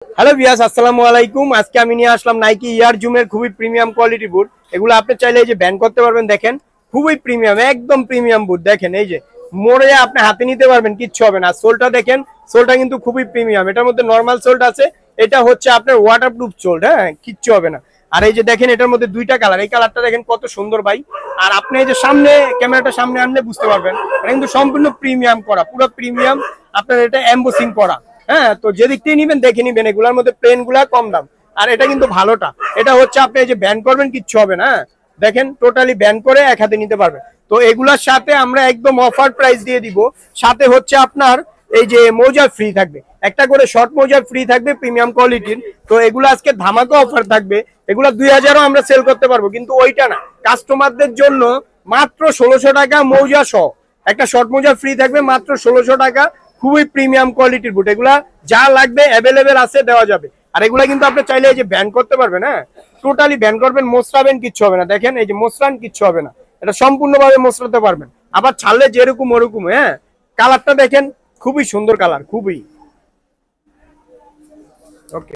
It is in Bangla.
হ্যালো ভিউয়ার্স, আসসালামু আলাইকুম। আজকে আমি নিয়ে আসলাম নাইকি ইয়ার জুমের খুবই প্রিমিয়াম কোয়ালিটি বুট। এগুলো আপনি চাইলে এই যে ব্যান্ড করতে পারবেন। দেখেন খুবই প্রিমিয়াম, একদম প্রিমিয়াম বুট। দেখেন এই যে মোড়ে আপনি হাতে নিতে পারবেন, কিচ্ছু হবে না। সোলটা দেখেন, সোলটা কিন্তু খুবই প্রিমিয়াম। এটার মধ্যে নর্মাল সোলটা আছে, এটা হচ্ছে আপনার ওয়াটারপ্রুফ সোল। হ্যাঁ, কিচ্ছু হবে না। আর এই যে দেখেন এটার মধ্যে দুইটা কালার, এই কালারটা দেখেন কত সুন্দর ভাই। আর আপনি এই যে সামনে ক্যামেরাটা সামনে আনলে বুঝতে পারবেন এটা কিন্তু সম্পূর্ণ প্রিমিয়াম করা, পুরো প্রিমিয়াম। আপনার এটা এমবোসিং করা। হ্যাঁ, তো যে দিক থেকে নিবেন দেখে নিবেন। এগুলোর মধ্যে প্লেন গুলা কম দাম, আর এটা কিন্তু ভালোটা। এটা হচ্ছে আপনি এই যে ব্যান্ড করবেন, কিচ্ছু হবে না। দেখেন টোটালি ব্যান্ড করে এক হাতে নিতে পারবেন। তো এগুলার সাথে আমরা একদম অফার প্রাইস দিয়ে দিব। সাথে হচ্ছে আপনার এই যে মোজা ফ্রি থাকবে, একটা করে শর্ট মোজা ফ্রি থাকবে প্রিমিয়াম কোয়ালিটির। তো এগুলো আজকে ধামাকা অফার থাকবে। এগুলো 2000ও আমরা সেল করতে পারবো, কিন্তু ওইটা না, কাস্টমারদের জন্য মাত্র 1600 টাকা মৌজা সহ একটা শর্ট মোজা ফ্রি থাকবে, মাত্র 1600 টাকা। খুবই প্রিমিয়াম কোয়ালিটির বুট। এগুলা যা লাগবে অ্যাভেলেবেল আছে, দেওয়া যাবে। আর এগুলা কিন্তু আপনি চাইলে এই যে ব্যান্ড করতে পারবেন। হ্যাঁ, টোটালি ব্যান্ড করবেন, মোচড়াবেন, কিচ্ছু হবে না। দেখেন এই যে মোচড়ান, কিচ্ছু হবে না। এটা সম্পূর্ণভাবে মোচড়াতে পারবেন, আবার ছাড়লে যেরকম ওরকম। হ্যাঁ, কালারটা দেখেন খুবই সুন্দর কালার, খুবই ওকে।